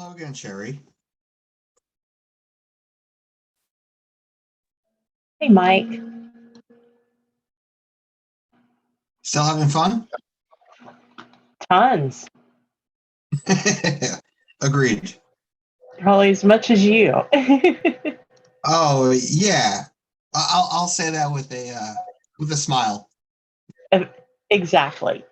Hello again, Sherry. Hey, Mike. Still having fun? Tons. Agreed. Probably as much as you. Oh yeah, I'll say that with a smile. Exactly.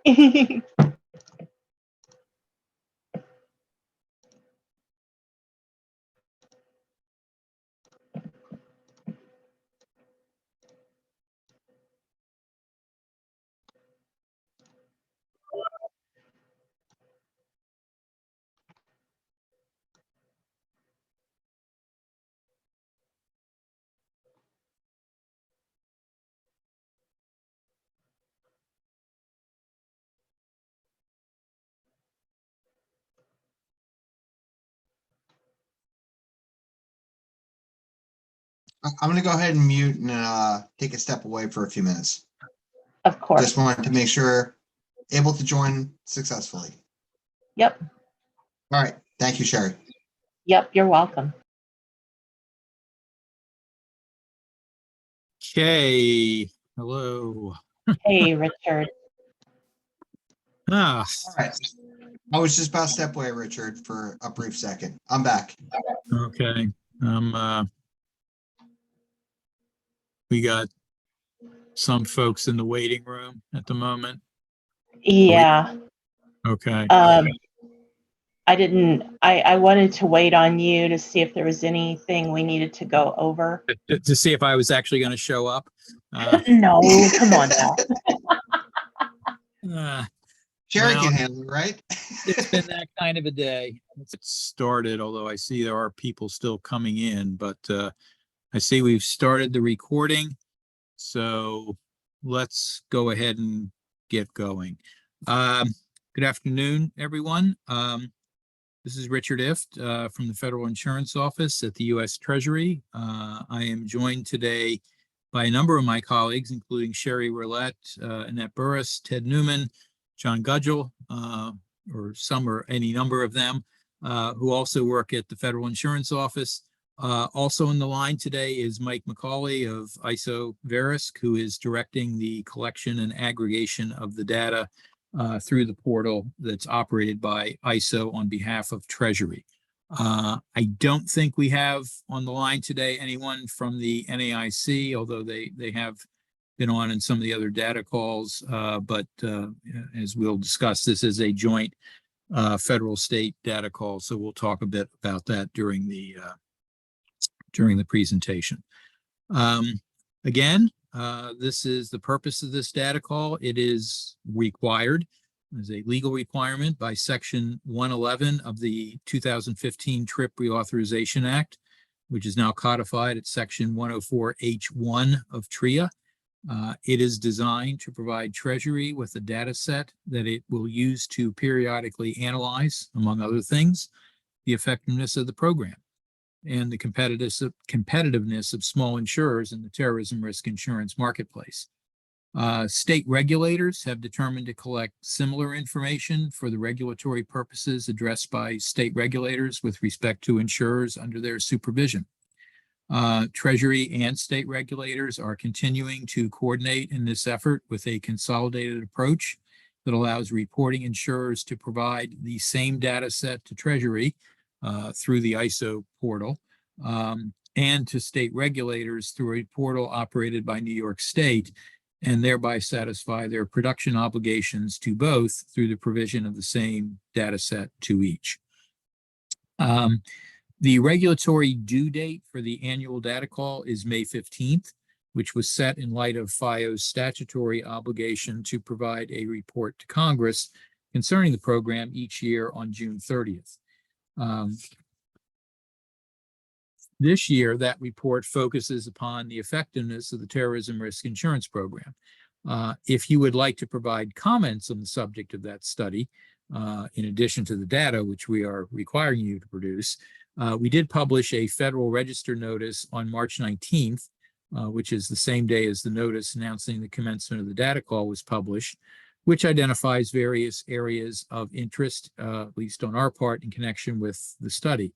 I'm going to go ahead and mute and take a step away for a few minutes. Of course. Just wanted to make sure able to join successfully. Yep. All right. Thank you, Sherry. Yep. You're welcome. Okay. Hello. Hey, Richard. All right. I was just about to step away, Richard, for a brief second. I'm back. Okay. We got some folks in the waiting room at the moment. Yeah. Okay. I wanted to wait on you to see if there was anything we needed to go over. To see if I was actually going to show up. No, come on now. Sherry can handle it, right? It's been that kind of a day. It started, although I see there are people still coming in, but I see we've started the recording. So let's go ahead and get going. Good afternoon, everyone. This is Richard Ift from the Federal Insurance Office at the U.S. Treasury. I am joined today by a number of my colleagues, including Sherry Roulette, Annette Burris, Ted Newman, John Gudgel, or some or any number of them, who also work at the Federal Insurance Office. Also on the line today is Mike McCauley of ISO Verisk, who is directing the collection and aggregation of the data through the portal that's operated by ISO on behalf of Treasury. I don't think we have on the line today anyone from the NAIC, although they have been on in some of the other data calls, but as we'll discuss, this is a joint federal state data call, so we'll talk a bit about that during the presentation. Again, this is the purpose of this data call. It is required as a legal requirement by Section 111 of the 2015 TRIP Reauthorization Act, which is now codified at Section 104H1 of TRIA. It is designed to provide Treasury with a data set that it will use to periodically analyze, among other things, the effectiveness of the program and the competitiveness of small insurers in the terrorism risk insurance marketplace. State regulators have determined to collect similar information for the regulatory purposes addressed by state regulators with respect to insurers under their supervision. Treasury and state regulators are continuing to coordinate in this effort with a consolidated approach that allows reporting insurers to provide the same data set to Treasury through the ISO portal, and to state regulators through a portal operated by New York State, and thereby satisfy their production obligations to both through the provision of the same data set to each. The regulatory due date for the annual data call is May 15th, which was set in light of FIO's statutory obligation to provide a report to Congress concerning the program each year on June 30th. This year, that report focuses upon the effectiveness of the terrorism risk insurance program. If you would like to provide comments on the subject of that study, in addition to the data which we are requiring you to produce, we did publish a Federal Register notice on March 19th, which is the same day as the notice announcing the commencement of the data call was published. which identifies various areas of interest, at least on our part, in connection with the study.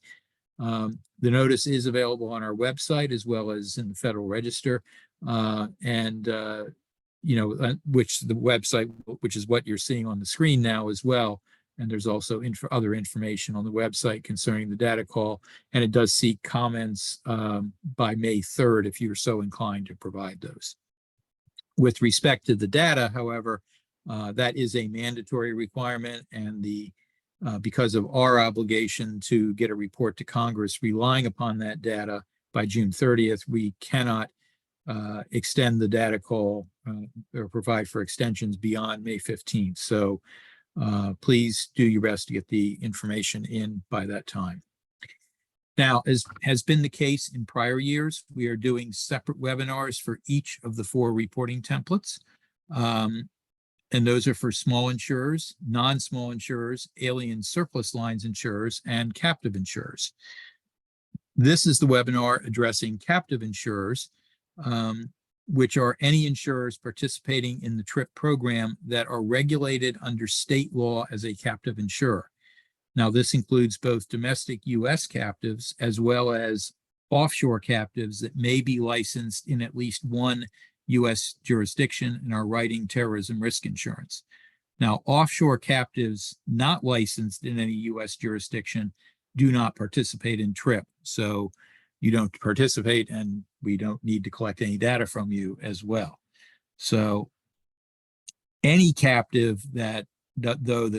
The notice is available on our website as well as in the Federal Register, which the website, which is what you're seeing on the screen now as well. And there's also other information on the website concerning the data call, and it does seek comments by May 3rd if you're so inclined to provide those. With respect to the data, however, that is a mandatory requirement, and because of our obligation to get a report to Congress relying upon that data by June 30th, we cannot extend the data call or provide for extensions beyond May 15th. So please do your best to get the information in by that time. Now, as has been the case in prior years, we are doing separate webinars for each of the 4 reporting templates. And those are for small insurers, non-small insurers, alien surplus lines insurers, and captive insurers. This is the webinar addressing captive insurers, which are any insurers participating in the TRIP program that are regulated under state law as a captive insurer. Now, this includes both domestic U.S. captives as well as offshore captives that may be licensed in at least one U.S. jurisdiction and are writing terrorism risk insurance. Now, offshore captives not licensed in any U.S. jurisdiction do not participate in TRIP. So you don't participate, and we don't need to collect any data from you as well. So any captive that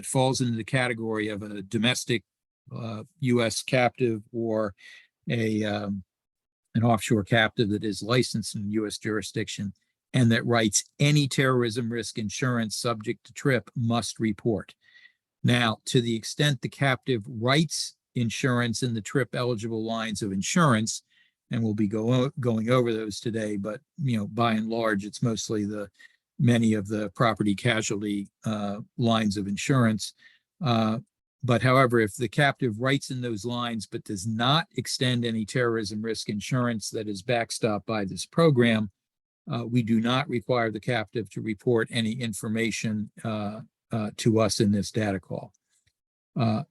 falls into the category of a domestic U.S. captive or an offshore captive that is licensed in U.S. jurisdiction and that writes any terrorism risk insurance subject to TRIP must report. Now, to the extent the captive writes insurance in the TRIP eligible lines of insurance, and we'll be going over those today, but by and large, it's mostly many of the property casualty lines of insurance. But however, if the captive writes in those lines but does not extend any terrorism risk insurance that is backstopped by this program, we do not require the captive to report any information to us in this data call.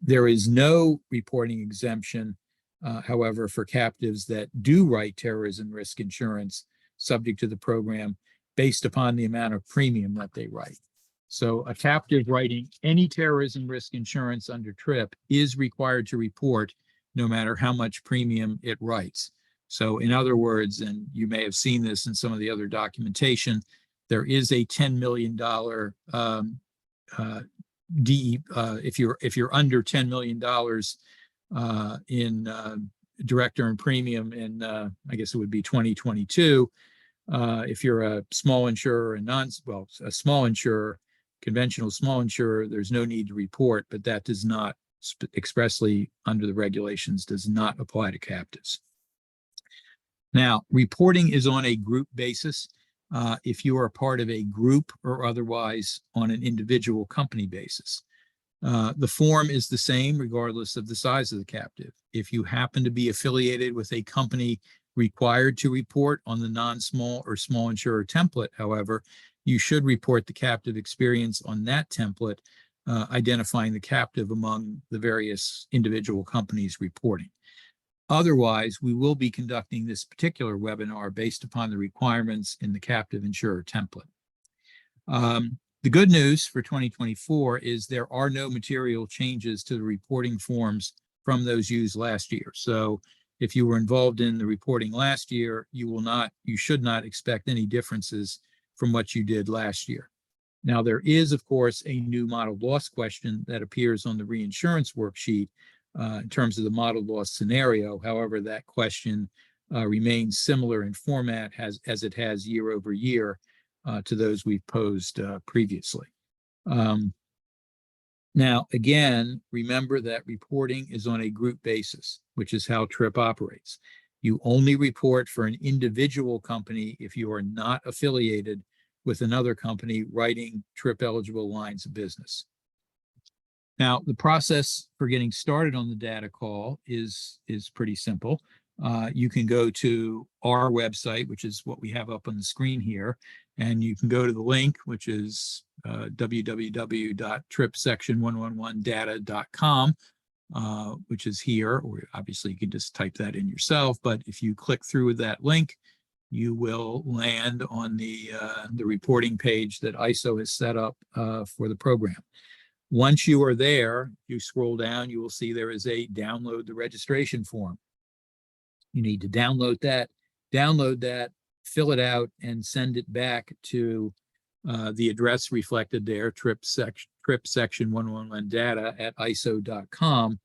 There is no reporting exemption, however, for captives that do write terrorism risk insurance subject to the program based upon the amount of premium that they write. So a captive writing any terrorism risk insurance under TRIP is required to report no matter how much premium it writes. So in other words, and you may have seen this in some of the other documentation, there is a $10 million if you're under $10 million in direct earned premium in I guess it would be 2022. If you're a small insurer and a small insurer, conventional small insurer, there's no need to report, but that does not expressly under the regulations does not apply to captives. Now, reporting is on a group basis. If you are a part of a group or otherwise on an individual company basis. The form is the same regardless of the size of the captive. If you happen to be affiliated with a company required to report on the non-small or small insurer template, however, you should report the captive experience on that template, identifying the captive among the various individual companies reporting. Otherwise, we will be conducting this particular webinar based upon the requirements in the captive insurer template. The good news for 2024 is there are no material changes to the reporting forms from those used last year. So if you were involved in the reporting last year, you should not expect any differences from what you did last year. Now, there is, of course, a new modeled loss question that appears on the reinsurance worksheet in terms of the modeled loss scenario. However, that question remains similar in format as it has year over year to those we've posed previously. Now, again, remember that reporting is on a group basis, which is how TRIP operates. You only report for an individual company if you are not affiliated with another company writing TRIP eligible lines of business. Now, the process for getting started on the data call is pretty simple. You can go to our website, which is what we have up on the screen here, and you can go to the link, which is www.tripsection111data.com, which is here, or obviously you can just type that in yourself. But if you click through that link, you will land on the reporting page that ISO has set up for the program. Once you are there, you scroll down, you will see there is a download the registration form. You need to download that, fill it out, and send it back to the address reflected there, trip section 111 data at iso.com.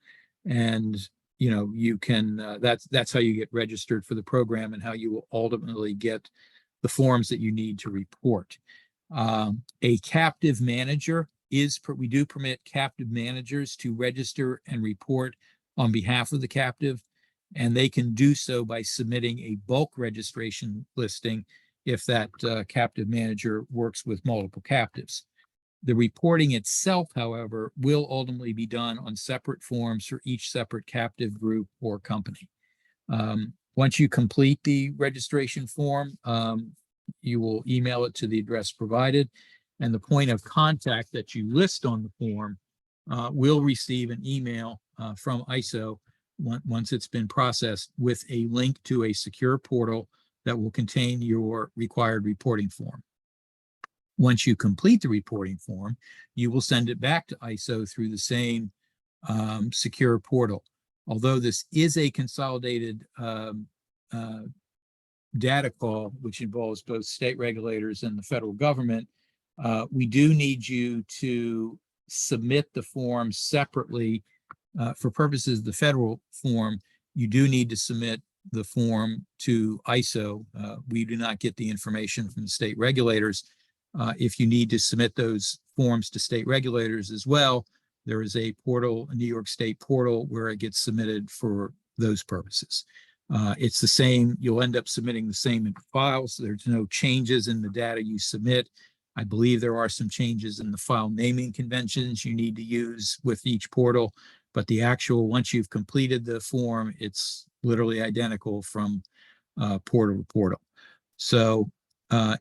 And you can that's how you get registered for the program and how you will ultimately get the forms that you need to report. A captive manager we do permit captive managers to register and report on behalf of the captive, and they can do so by submitting a bulk registration listing if that captive manager works with multiple captives. The reporting itself, however, will ultimately be done on separate forms for each separate captive group or company. Once you complete the registration form, you will email it to the address provided, and the point of contact that you list on the form will receive an email from ISO once it's been processed with a link to a secure portal that will contain your required reporting form. Once you complete the reporting form, you will send it back to ISO through the same secure portal. Although this is a consolidated data call, which involves both state regulators and the federal government, we do need you to submit the form separately. For purposes of the federal form, you do need to submit the form to ISO. We do not get the information from the state regulators. If you need to submit those forms to state regulators as well, there is a portal, a New York State portal, where it gets submitted for those purposes. It's the same, you'll end up submitting the same files. There's no changes in the data you submit. I believe there are some changes in the file naming conventions you need to use with each portal, but the actual, once you've completed the form, it's literally identical from portal to portal. So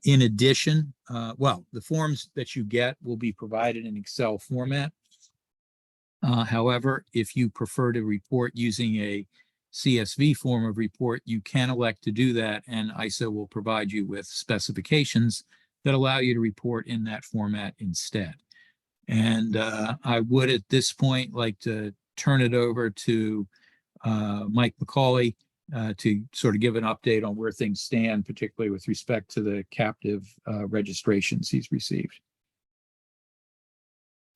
in addition, the forms that you get will be provided in Excel format. However, if you prefer to report using a CSV form of report, you can elect to do that, and ISO will provide you with specifications that allow you to report in that format instead. And I would at this point like to turn it over to Mike McCauley to sort of give an update on where things stand, particularly with respect to the captive registrations he's received.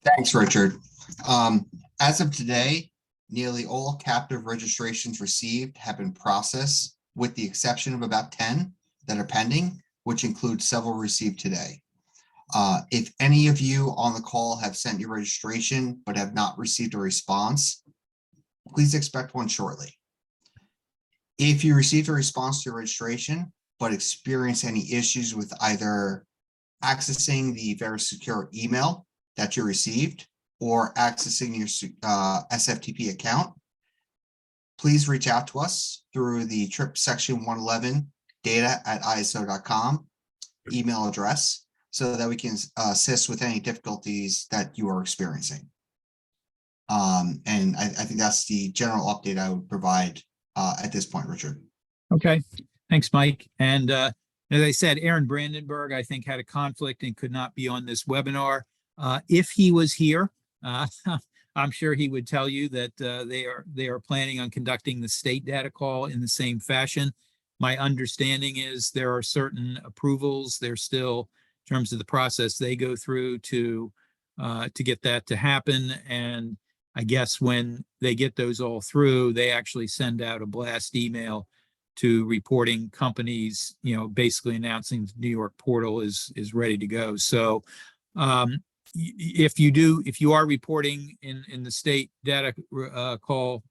Thanks, Richard. As of today, nearly all captive registrations received have been processed, with the exception of about 10 that are pending, which includes several received today. If any of you on the call have sent your registration but have not received a response, please expect one shortly. If you received a response to your registration but experience any issues with either accessing the very secure email that you received or accessing your SFTP account, please reach out to us through the trip section 111 data at iso.com email address so that we can assist with any difficulties that you are experiencing. And I think that's the general update I would provide at this point, Richard. Okay, thanks, Mike. And as I said, Aaron Brandenburg, I think, had a conflict and could not be on this webinar. If he was here, I'm sure he would tell you that they are planning on conducting the state data call in the same fashion. My understanding is there are certain approvals. They're still, in terms of the process they go through to get that to happen. And I guess when they get those all through, they actually send out a blast email to reporting companies, basically announcing the New York portal is ready to go. So if you are reporting in the state data call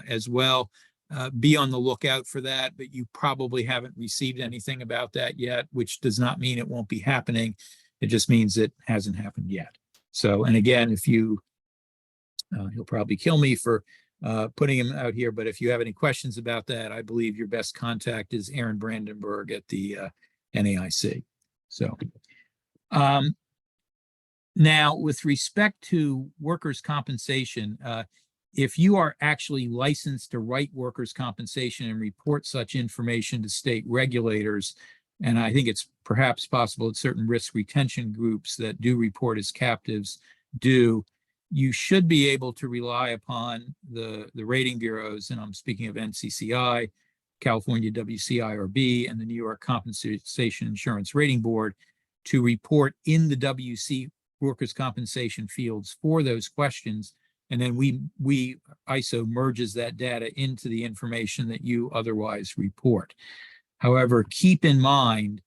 as well, be on the lookout for that, but you probably haven't received anything about that yet, which does not mean it won't be happening. It just means it hasn't happened yet. So, and again, if you, he'll probably kill me for putting him out here, but if you have any questions about that, I believe your best contact is Aaron Brandenburg at the NAIC. So, Now, with respect to workers' compensation, if you are actually licensed to write workers' compensation and report such information to state regulators, and I think it's perhaps possible that certain risk retention groups that do report as captives do, you should be able to rely upon the rating bureaus, and I'm speaking of NCCI, California WCIRB, and the New York Compensation Insurance Rating Board, to report in the WC workers' compensation fields for those questions. And then we ISO merges that data into the information that you otherwise report. However, keep in mind,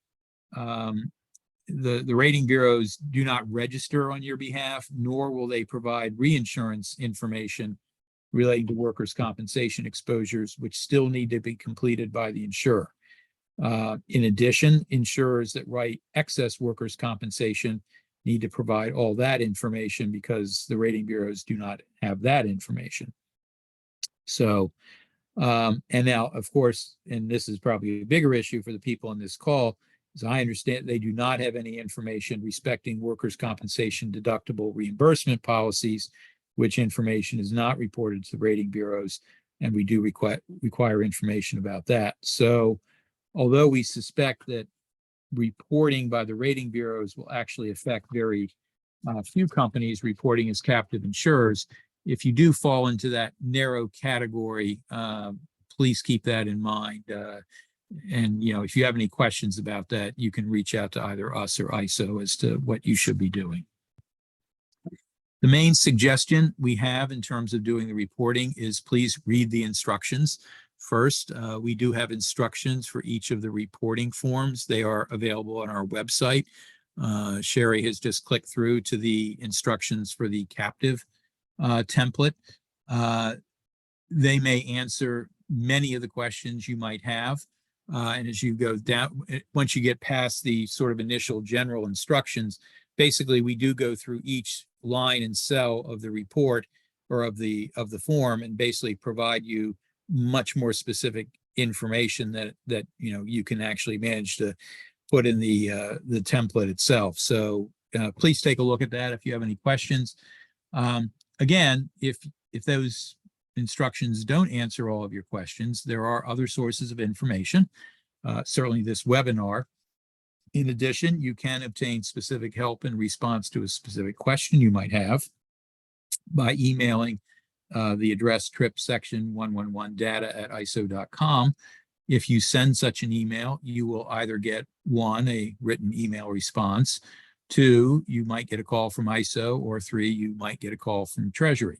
the rating bureaus do not register on your behalf, nor will they provide reinsurance information relating to workers' compensation exposures, which still need to be completed by the insurer. In addition, insurers that write excess workers' compensation need to provide all that information because the rating bureaus do not have that information. So, and now, of course, and this is probably a bigger issue for the people on this call, as I understand, they do not have any information respecting workers' compensation deductible reimbursement policies, which information is not reported to the rating bureaus, and we do require information about that. So, although we suspect that reporting by the rating bureaus will actually affect very few companies reporting as captive insurers, if you do fall into that narrow category, please keep that in mind. And, you know, if you have any questions about that, you can reach out to either us or ISO as to what you should be doing. The main suggestion we have in terms of doing the reporting is please read the instructions. First, we do have instructions for each of the reporting forms. They are available on our website. Sherry has just clicked through to the instructions for the captive template. They may answer many of the questions you might have. And as you go down, once you get past the sort of initial general instructions, basically we do go through each line and cell of the report or of the form and basically provide you much more specific information that you know you can actually manage to put in the template itself. So please take a look at that if you have any questions. Again, if those instructions don't answer all of your questions, there are other sources of information, certainly this webinar. In addition, you can obtain specific help in response to a specific question you might have by emailing the address tripsection111data@iso.com. If you send such an email, you will either get one, a written email response, two, you might get a call from ISO, or three, you might get a call from Treasury.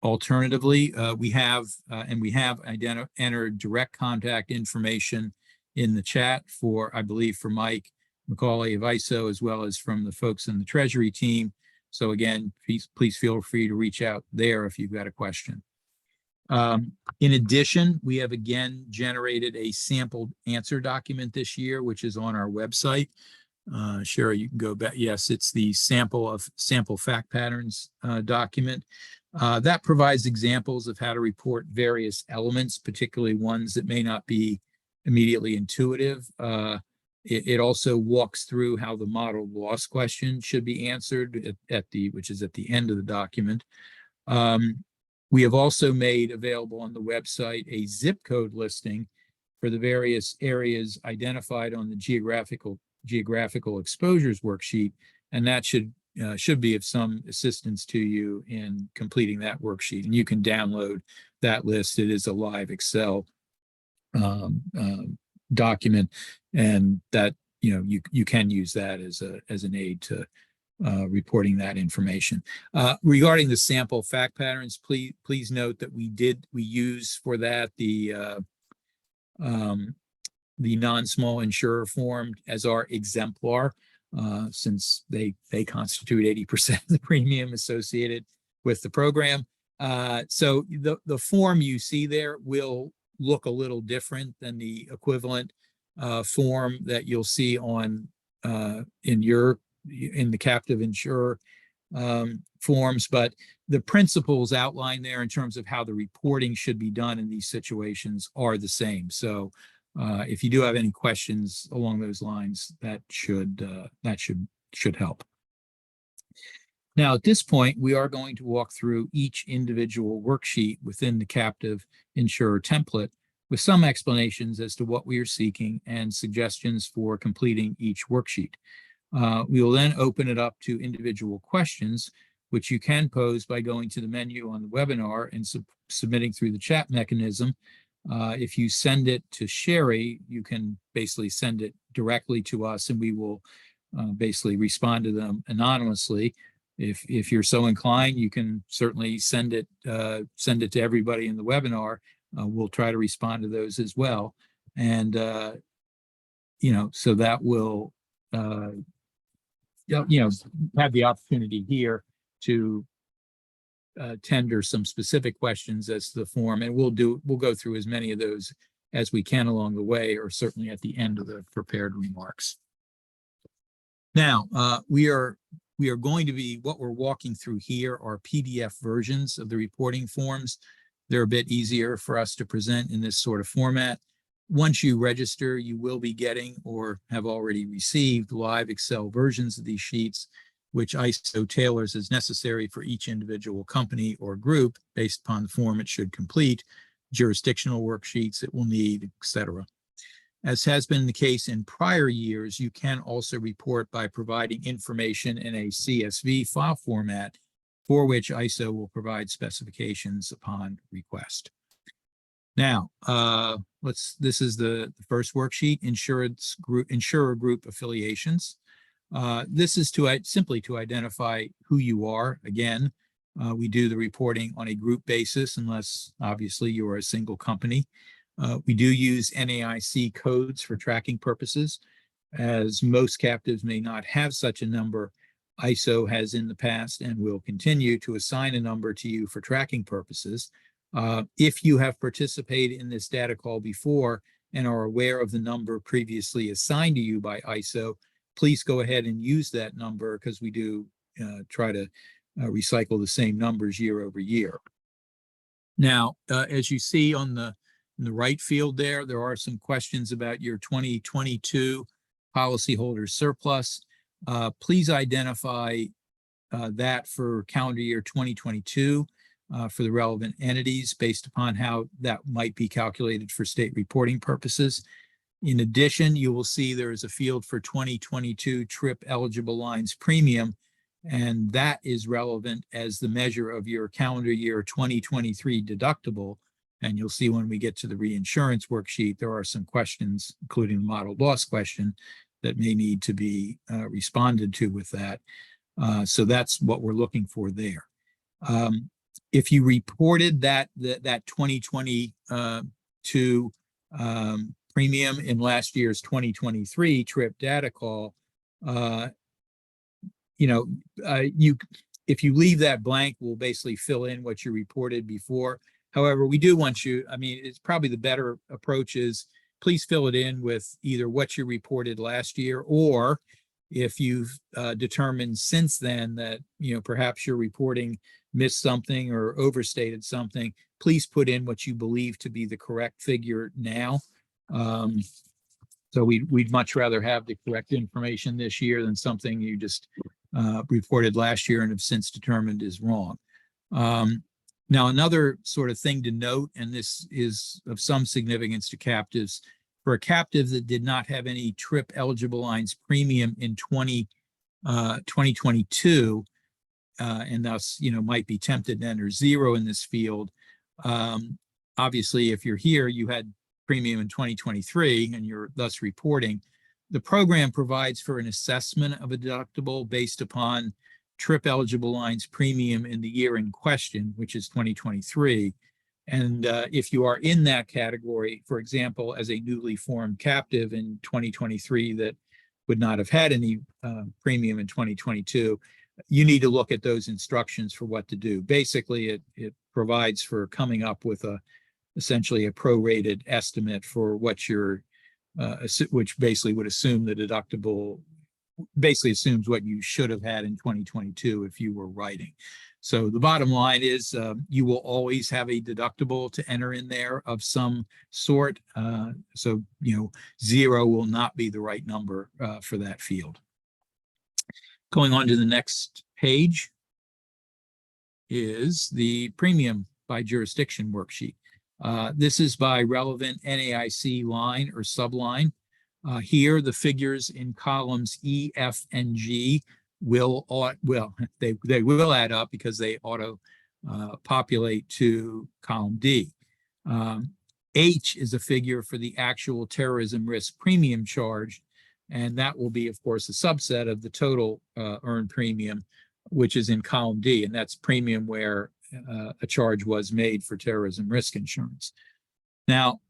Alternatively, we have entered direct contact information in the chat for, I believe, for Mike McCauley of ISO, as well as from the folks in the Treasury team. So again, please feel free to reach out there if you've got a question. In addition, we have again generated a sampled answer document this year, which is on our website. Sherry, you can go back. Yes, it's the sample fact patterns document. That provides examples of how to report various elements, particularly ones that may not be immediately intuitive. It also walks through how the model loss question should be answered which is at the end of the document. We have also made available on the website a zip code listing for the various areas identified on the geographical exposures worksheet, and that should be of some assistance to you in completing that worksheet. And you can download that list. It is a live Excel document, and that you can use that as an aid to reporting that information. Regarding the sample fact patterns, please note that we use for that the non-small insurer form as our exemplar, since they constitute 80% of the premium associated with the program. So the form you see there will look a little different than the equivalent form that you'll see on in the captive insurer forms, but the principles outlined there in terms of how the reporting should be done in these situations are the same. So if you do have any questions along those lines, that should help. Now, at this point, we are going to walk through each individual worksheet within the captive insurer template with some explanations as to what we are seeking and suggestions for completing each worksheet. We will then open it up to individual questions, which you can pose by going to the menu on the webinar and submitting through the chat mechanism. If you send it to Sherry, you can basically send it directly to us and we will basically respond to them anonymously. If you're so inclined, you can certainly send it to everybody in the webinar. We'll try to respond to those as well. And, so that will, have the opportunity here to tender some specific questions as to the form. And we'll go through as many of those as we can along the way, or certainly at the end of the prepared remarks. Now, we are going to be, what we're walking through here are PDF versions of the reporting forms. They're a bit easier for us to present in this sort of format. Once you register, you will be getting or have already received live Excel versions of these sheets, which ISO tailors as necessary for each individual company or group based upon the form it should complete, jurisdictional worksheets it will need, etc. As has been the case in prior years, you can also report by providing information in a CSV file format for which ISO will provide specifications upon request. Now, this is the first worksheet, insurer group affiliations. This is simply to identify who you are. Again, we do the reporting on a group basis unless obviously you are a single company. We do use NAIC codes for tracking purposes, as most captives may not have such a number. ISO has in the past and will continue to assign a number to you for tracking purposes. If you have participated in this data call before and are aware of the number previously assigned to you by ISO, please go ahead and use that number because we do try to recycle the same numbers year over year. Now, as you see in the right field there are some questions about your 2022 policyholder surplus. Please identify that for calendar year 2022 for the relevant entities based upon how that might be calculated for state reporting purposes. In addition, you will see there is a field for 2022 TRIP eligible lines premium, and that is relevant as the measure of your calendar year 2023 deductible. And you'll see when we get to the reinsurance worksheet, there are some questions, including the model loss question, that may need to be responded to with that. So that's what we're looking for there. If you reported that 2022 premium in last year's 2023 TRIP data call, if you leave that blank, we'll basically fill in what you reported before. However, we do want you, it's probably the better approach is please fill it in with either what you reported last year, or if you've determined since then that, perhaps your reporting missed something or overstated something, please put in what you believe to be the correct figure now. So we'd much rather have the correct information this year than something you just reported last year and have since determined is wrong. Now, another sort of thing to note, and this is of some significance to captives, for a captive that did not have any TRIP eligible lines premium in 2022, and thus, might be tempted to enter zero in this field. Obviously, if you're here, you had premium in 2023 and you're thus reporting. The program provides for an assessment of a deductible based upon TRIP eligible lines premium in the year in question, which is 2023. And if you are in that category, for example, as a newly formed captive in 2023 that would not have had any premium in 2022, you need to look at those instructions for what to do. Basically, it provides for coming up with essentially a prorated estimate for what your, which basically would assume the deductible, basically assumes what you should have had in 2022 if you were writing. So the bottom line is you will always have a deductible to enter in there of some sort. So, zero will not be the right number for that field. Going on to the next page. is the premium by jurisdiction worksheet. This is by relevant NAIC line or subline. Here, the figures in columns E, F, and G will add up because they auto populate to column D. H is a figure for the actual terrorism risk premium charge, and that will be, of course, a subset of the total earned premium, which is in column D, and that's premium where a charge was made for terrorism risk insurance. Now,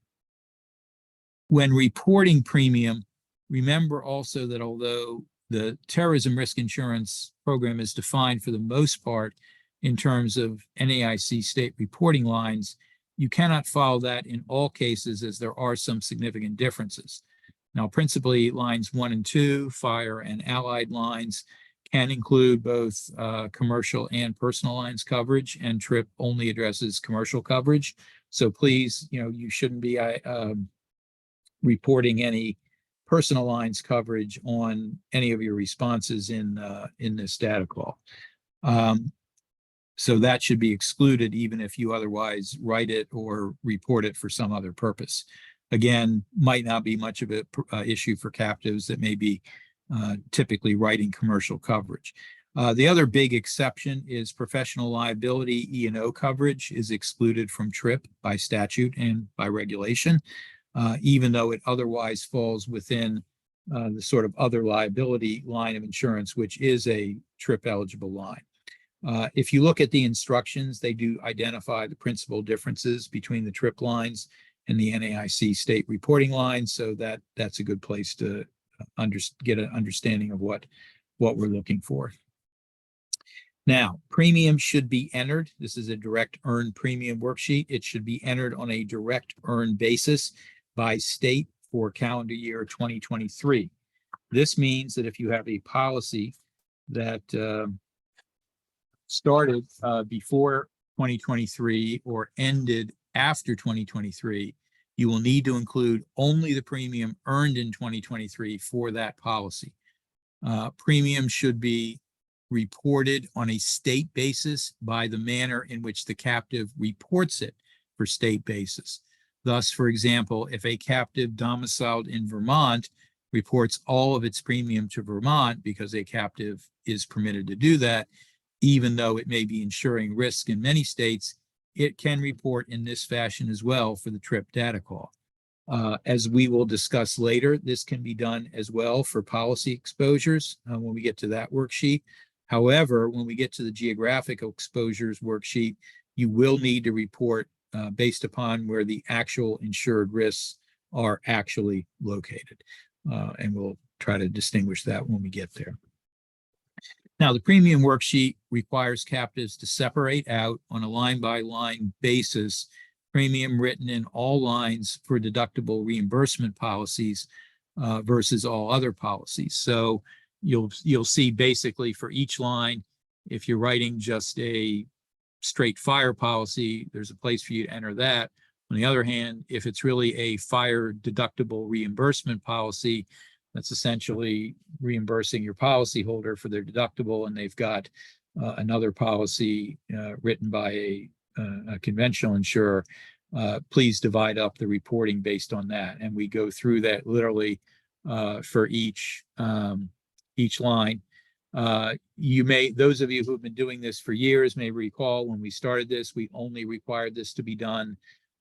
when reporting premium, remember also that although the terrorism risk insurance program is defined for the most part in terms of NAIC state reporting lines, you cannot follow that in all cases as there are some significant differences. Now, principally lines 1 and 2, fire and allied lines, can include both commercial and personal lines coverage, and TRIP only addresses commercial coverage. So please, you shouldn't be reporting any personal lines coverage on any of your responses in this data call. So that should be excluded even if you otherwise write it or report it for some other purpose. Again, might not be much of an issue for captives that may be typically writing commercial coverage. The other big exception is professional liability E&O coverage is excluded from TRIP by statute and by regulation, even though it otherwise falls within the sort of other liability line of insurance, which is a TRIP eligible line. If you look at the instructions, they do identify the principal differences between the TRIP lines and the NAIC state reporting lines, so that's a good place to get an understanding of what we're looking for. Now, premium should be entered. This is a direct earned premium worksheet. It should be entered on a direct earned basis by state for calendar year 2023. This means that if you have a policy that started before 2023 or ended after 2023, you will need to include only the premium earned in 2023 for that policy. Premium should be reported on a state basis by the manner in which the captive reports it for state basis. Thus, for example, if a captive domiciled in Vermont reports all of its premium to Vermont because a captive is permitted to do that, even though it may be insuring risk in many states, it can report in this fashion as well for the TRIP data call. As we will discuss later, this can be done as well for policy exposures when we get to that worksheet. However, when we get to the geographic exposures worksheet, you will need to report based upon where the actual insured risks are actually located. And we'll try to distinguish that when we get there. Now, the premium worksheet requires captives to separate out on a line-by-line basis premium written in all lines for deductible reimbursement policies versus all other policies. So you'll see basically for each line, if you're writing just a straight fire policy, there's a place for you to enter that. On the other hand, if it's really a fire deductible reimbursement policy, that's essentially reimbursing your policyholder for their deductible, and they've got another policy written by a conventional insurer. Please divide up the reporting based on that, and we go through that literally for each line. Those of you who have been doing this for years may recall when we started this, we only required this to be done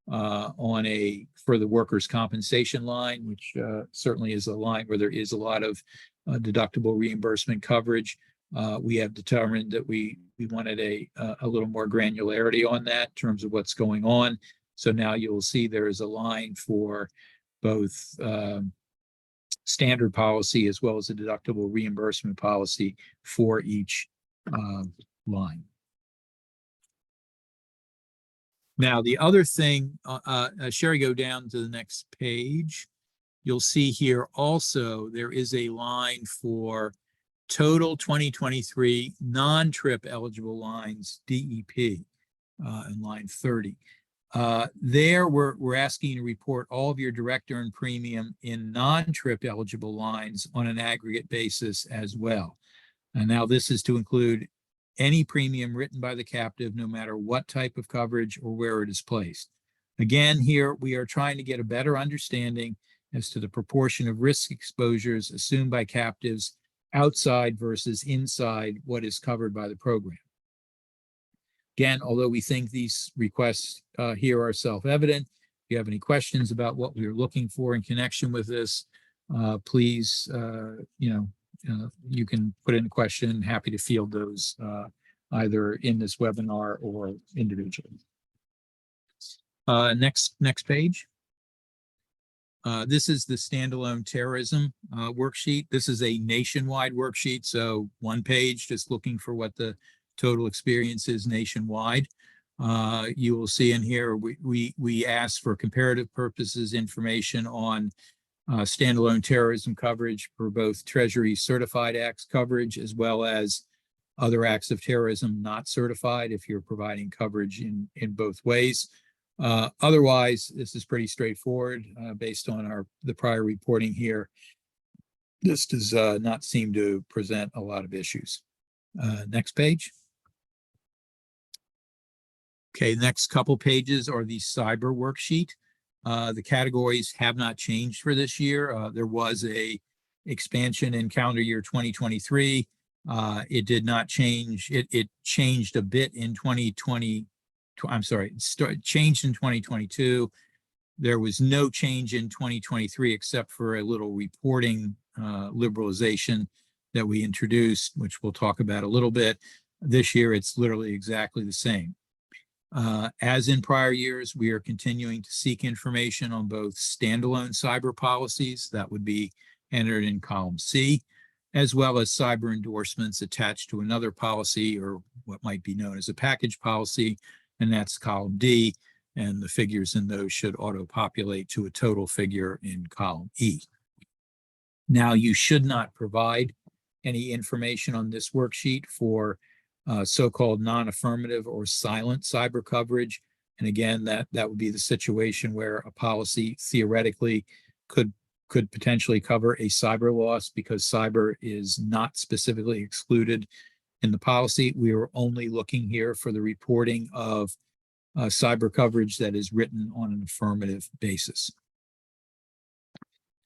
for the workers' compensation line, which certainly is a line where there is a lot of deductible reimbursement coverage. We have determined that we wanted a little more granularity on that in terms of what's going on. So now you'll see there is a line for both standard policy as well as a deductible reimbursement policy for each line. Now, the other thing, Sherry, go down to the next page. You'll see here also there is a line for total 2023 non-TRIP eligible lines, DEP, in line 30. There, we're asking you to report all of your direct earned premium in non-TRIP eligible lines on an aggregate basis as well. And now this is to include any premium written by the captive, no matter what type of coverage or where it is placed. Again, here we are trying to get a better understanding as to the proportion of risk exposures assumed by captives outside versus inside what is covered by the program. Again, although we think these requests here are self-evident, if you have any questions about what we are looking for in connection with this, please, you can put in a question. Happy to field those either in this webinar or individually. Next page. This is the standalone terrorism worksheet. This is a nationwide worksheet, so one page just looking for what the total experience is nationwide. You will see in here we ask for comparative purposes information on standalone terrorism coverage for both Treasury certified acts coverage as well as other acts of terrorism not certified if you're providing coverage in both ways. Otherwise, this is pretty straightforward based on the prior reporting here. This does not seem to present a lot of issues. Next page. Okay, next couple pages are the cyber worksheet. The categories have not changed for this year. There was a expansion in calendar year 2023. It did not change. It changed a bit in 2020. I'm sorry, it changed in 2022. There was no change in 2023 except for a little reporting liberalization that we introduced, which we'll talk about a little bit. This year, it's literally exactly the same. As in prior years, we are continuing to seek information on both standalone cyber policies that would be entered in column C, as well as cyber endorsements attached to another policy or what might be known as a package policy, and that's column D, and the figures in those should auto-populate to a total figure in column E. Now, you should not provide any information on this worksheet for so-called non-affirmative or silent cyber coverage. And again, that would be the situation where a policy theoretically could potentially cover a cyber loss because cyber is not specifically excluded in the policy. We are only looking here for the reporting of cyber coverage that is written on an affirmative basis.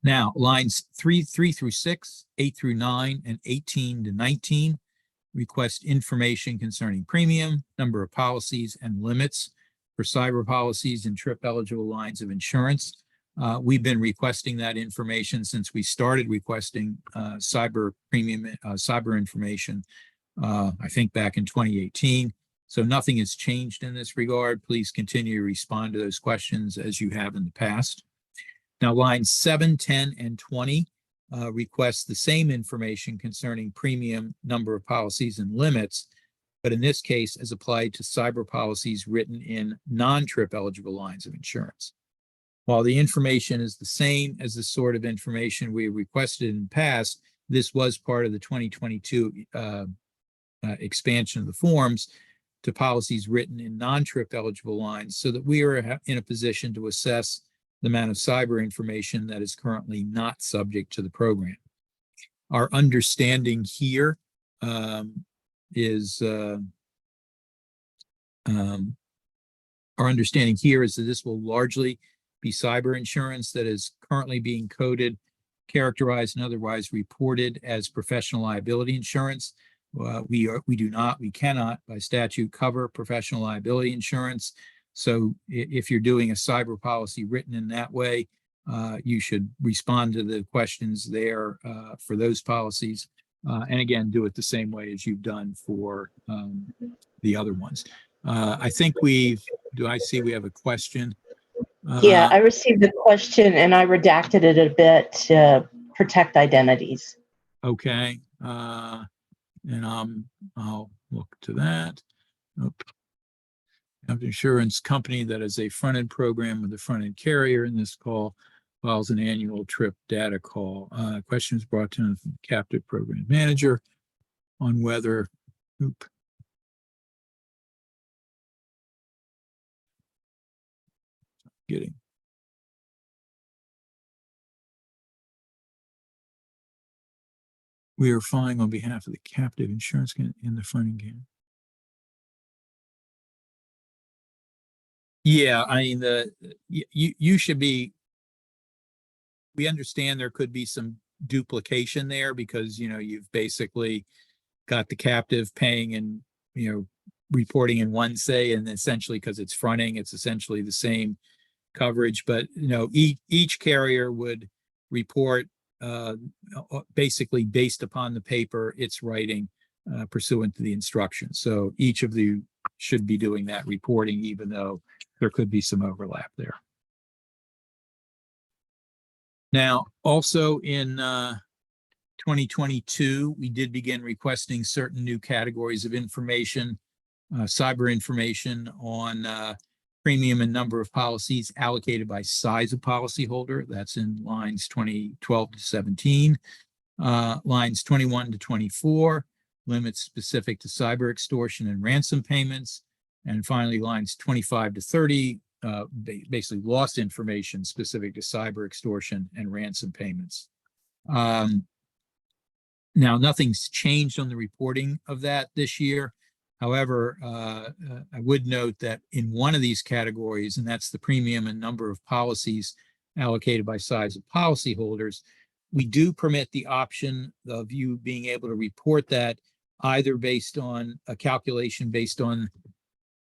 Now, lines 3 through 6, 8 through 9, and 18 to 19 request information concerning premium, number of policies, and limits for cyber policies and TRIP eligible lines of insurance. We've been requesting that information since we started requesting cyber premium, cyber information, I think back in 2018. So nothing has changed in this regard. Please continue to respond to those questions as you have in the past. Now, lines 7, 10, and 20 request the same information concerning premium, number of policies, and limits, but in this case as applied to cyber policies written in non-TRIP eligible lines of insurance. While the information is the same as the sort of information we requested in the past, this was part of the 2022 expansion of the forms to policies written in non-TRIP eligible lines so that we are in a position to assess the amount of cyber information that is currently not subject to the program. Our understanding here is that this will largely be cyber insurance that is currently being coded, characterized, and otherwise reported as professional liability insurance. We cannot by statute cover professional liability insurance. So if you're doing a cyber policy written in that way, you should respond to the questions there for those policies. And again, do it the same way as you've done for the other ones. I think I see we have a question? Yeah, I received the question and I redacted it a bit to protect identities. Okay. And I'll look to that. An insurance company that is a front-end program with a front-end carrier in this call files an annual TRIP data call. Questions brought to the captive program manager on whether, we are filing on behalf of the captive insurance in the front-end game. Yeah, I mean, you should be, we understand there could be some duplication there because, you've basically got the captive paying and, reporting in one say, and essentially because it's fronting, it's essentially the same coverage, but, each carrier would report basically based upon the paper it's writing pursuant to the instructions. So each of you should be doing that reporting, even though there could be some overlap there. Now, also in 2022, we did begin requesting certain new categories of information, cyber information on premium and number of policies allocated by size of policyholder. That's in lines 12 to 17, lines 21 to 24, limits specific to cyber extortion and ransom payments, and finally lines 25 to 30, basically lost information specific to cyber extortion and ransom payments. Now, nothing's changed on the reporting of that this year. However, I would note that in one of these categories, and that's the premium and number of policies allocated by size of policyholders, we do permit the option of you being able to report that either based on a calculation based on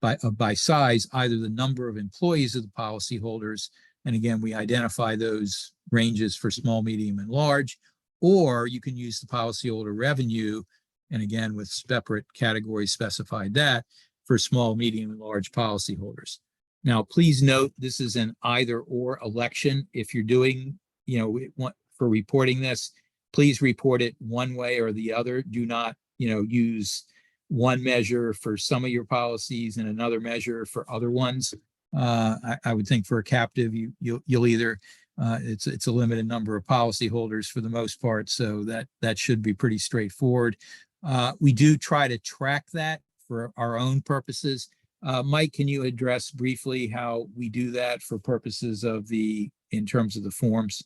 by size, either the number of employees of the policyholders, and again, we identify those ranges for small, medium, and large, or you can use the policyholder revenue, and again, with separate categories specified that for small, medium, and large policyholders. Now, please note, this is an either or election. If you're doing, for reporting this, please report it one way or the other. Do not, use one measure for some of your policies and another measure for other ones. I would think for a captive, you'll either it's a limited number of policyholders for the most part, so that should be pretty straightforward. We do try to track that for our own purposes. Mike, can you address briefly how we do that for purposes of in terms of the forms?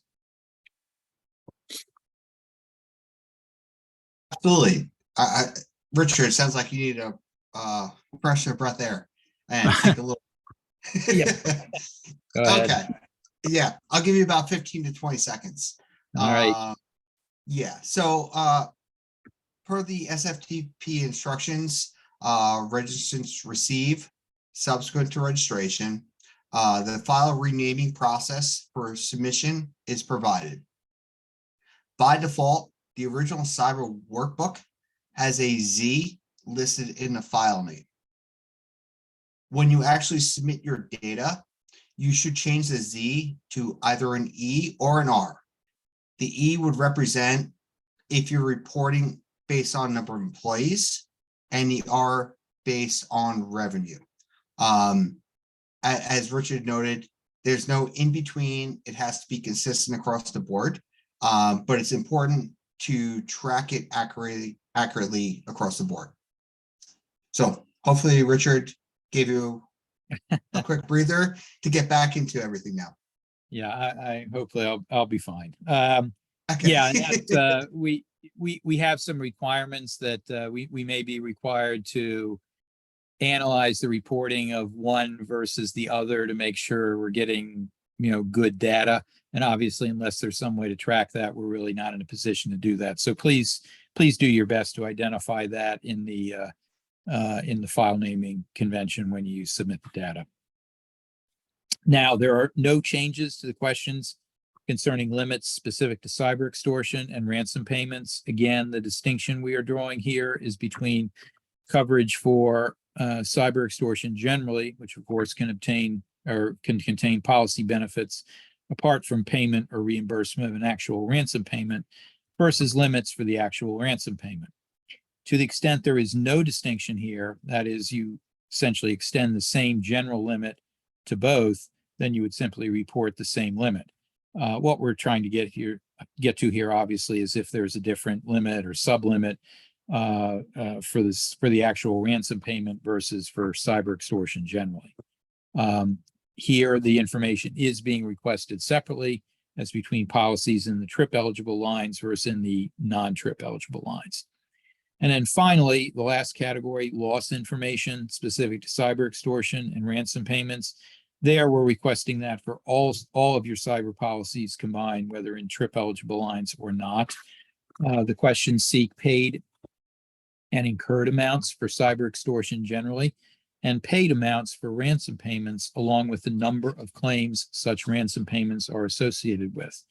Absolutely. Richard, it sounds like you need a fresh breath there and take a little. Yeah. Go ahead. Okay. Yeah, I'll give you about 15 to 20 seconds. All right. Yeah. So per the SFTP instructions, registrants receive subsequent to registration. The file renaming process for submission is provided. By default, the original cyber workbook has a Z listed in the file name. When you actually submit your data, you should change the Z to either an E or an R. The E would represent if you're reporting based on number of employees, and the R based on revenue. As Richard noted, there's no in between. It has to be consistent across the board, but it's important to track it accurately across the board. So hopefully Richard gave you a quick breather to get back into everything now. Yeah, I hopefully I'll be fine. Okay. Yeah, and we have some requirements that we may be required to analyze the reporting of one versus the other to make sure we're getting good data. And obviously, unless there's some way to track that, we're really not in a position to do that. So please do your best to identify that in the file naming convention when you submit the data. Now, there are no changes to the questions concerning limits specific to cyber extortion and ransom payments. Again, the distinction we are drawing here is between coverage for cyber extortion generally, which of course can obtain or can contain policy benefits apart from payment or reimbursement of an actual ransom payment, versus limits for the actual ransom payment. To the extent there is no distinction here, that is, you essentially extend the same general limit to both, then you would simply report the same limit. What we're trying to get to here, obviously, is if there's a different limit or sublimit for the actual ransom payment versus for cyber extortion generally. Here, the information is being requested separately as between policies in the TRIP eligible lines versus in the non-TRIP eligible lines. And then finally, the last category, loss information specific to cyber extortion and ransom payments. There, we're requesting that for all of your cyber policies combined, whether in trip eligible lines or not. The questions seek paid and incurred amounts for cyber extortion generally, and paid amounts for ransom payments, along with the number of claims such ransom payments are associated with.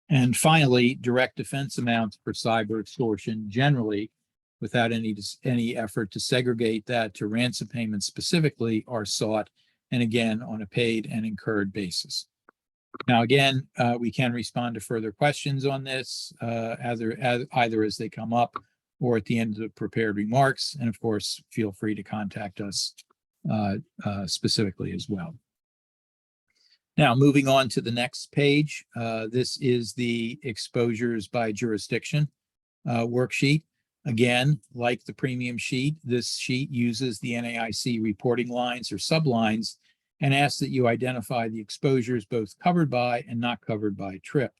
And finally, direct defense amounts for cyber extortion generally, without any effort to segregate that to ransom payments specifically, are sought, and again, on a paid and incurred basis. Now, again, we can respond to further questions on this, either as they come up or at the end of the prepared remarks. And of course, feel free to contact us specifically as well. Now, moving on to the next page, this is the exposures by jurisdiction worksheet. Again, like the premium sheet, this sheet uses the NAIC reporting lines or sublines and asks that you identify the exposures both covered by and not covered by TRIP.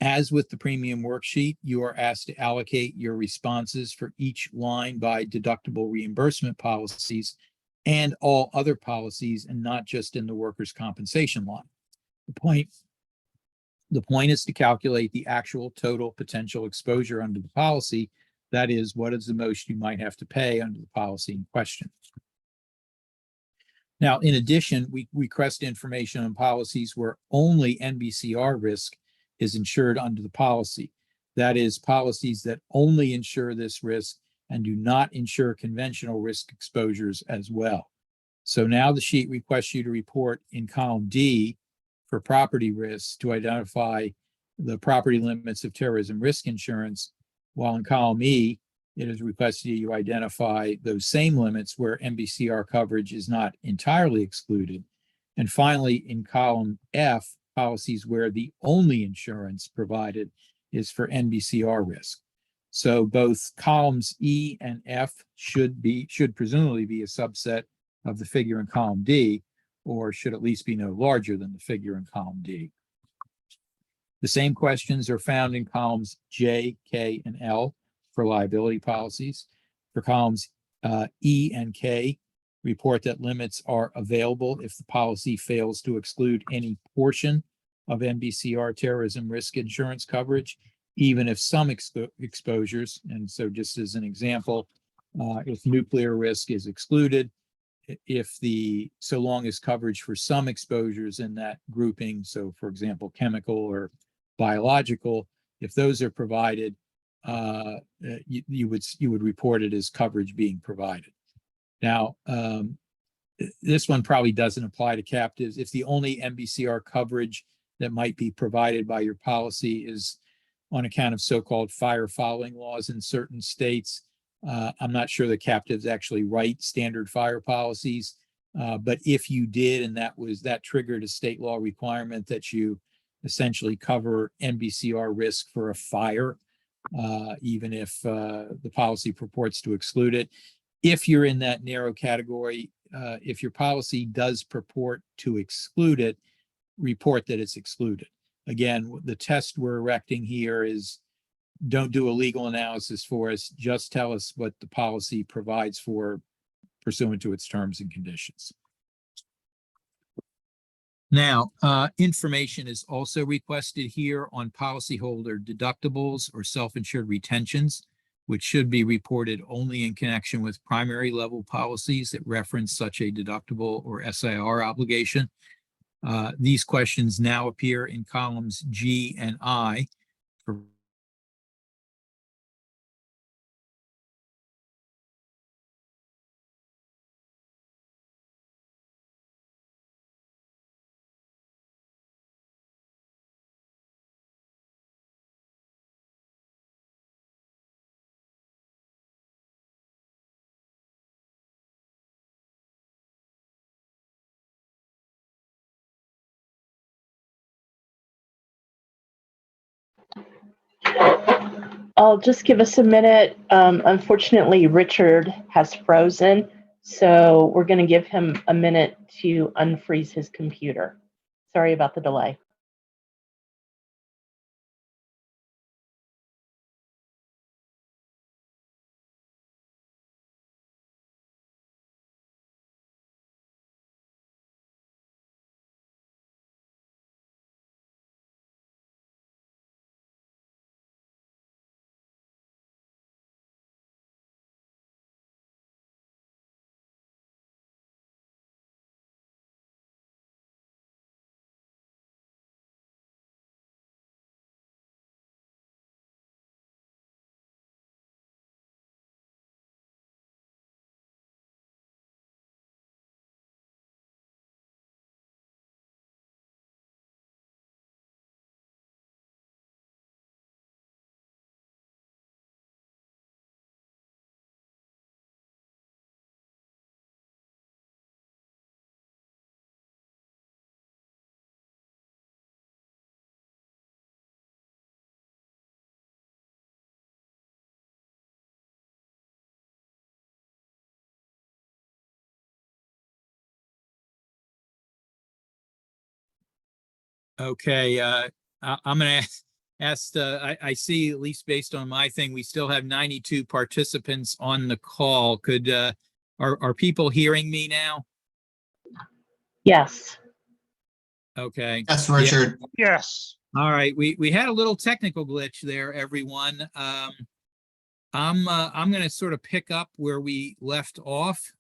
As with the premium worksheet, you are asked to allocate your responses for each line by deductible reimbursement policies and all other policies, and not just in the workers' compensation line. The point is to calculate the actual total potential exposure under the policy. That is, what is the most you might have to pay under the policy in question. Now, in addition, we request information on policies where only NBCR risk is insured under the policy. That is, policies that only insure this risk and do not insure conventional risk exposures as well. So now the sheet requests you to report in column D for property risks to identify the property limits of terrorism risk insurance, while in column E, it is requested you identify those same limits where NBCR coverage is not entirely excluded. And finally, in column F, policies where the only insurance provided is for NBCR risk. So both columns E and F should presumably be a subset of the figure in column D, or should at least be no larger than the figure in column D. The same questions are found in columns J, K, and L for liability policies. For columns E and K, report that limits are available if the policy fails to exclude any portion of NBCR terrorism risk insurance coverage, even if some exposures, and so just as an example, if nuclear risk is excluded, so long as coverage for some exposures in that grouping, so for example, chemical or biological, if those are provided, you would report it as coverage being provided. Now, this one probably doesn't apply to captives. If the only NBCR coverage that might be provided by your policy is on account of so-called fire fouling laws in certain states, I'm not sure the captives actually write standard fire policies, but if you did, and that triggered a state law requirement that you essentially cover NBCR risk for a fire, even if the policy purports to exclude it. If you're in that narrow category, if your policy does purport to exclude it, report that it's excluded. Again, the test we're erecting here is don't do a legal analysis for us, just tell us what the policy provides for pursuant to its terms and conditions. Now, information is also requested here on policyholder deductibles or self-insured retentions, which should be reported only in connection with primary level policies that reference such a deductible or SIR obligation. These questions now appear in columns G and I for I'll just give us a minute. Unfortunately, Richard has frozen, so we're going to give him a minute to unfreeze his computer. Sorry about the delay. Okay, I'm gonna ask, I see, at least based on my thing, we still have 92 participants on the call. Could, are people hearing me now? Yes. Okay. Yes, Yeah. Richard. Yes. All right, we had a little technical glitch there, everyone. I'm gonna sort of pick up where we left off.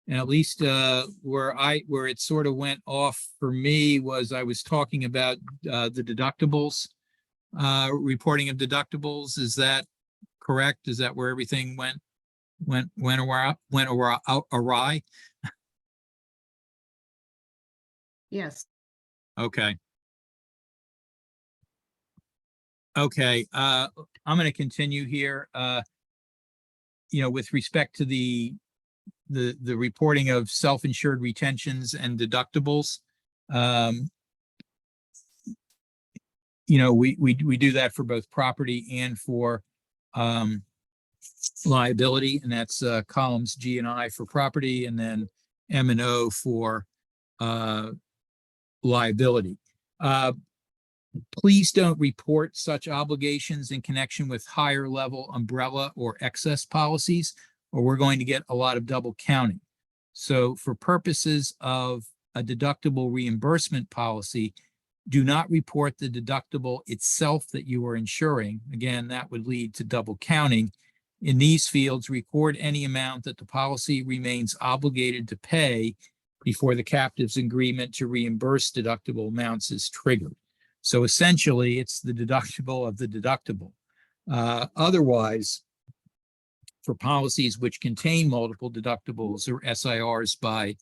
And at least where it sort of went off for me was I was talking about the deductibles, reporting of deductibles. Is that correct? Is that where everything went awry? Yes. Okay. Okay, I'm going to continue here. With respect to the reporting of self-insured retentions and deductibles, we do that for both property and for liability, and that's columns G and I for property, and then M and O for liability. Please don't report such obligations in connection with higher level umbrella or excess policies, or we're going to get a lot of double counting. So for purposes of a deductible reimbursement policy, do not report the deductible itself that you are insuring. Again, that would lead to double counting. In these fields, record any amount that the policy remains obligated to pay before the captive's agreement to reimburse deductible amounts is triggered. So essentially, it's the deductible of the deductible. Otherwise, for policies which contain multiple deductibles or SIRs by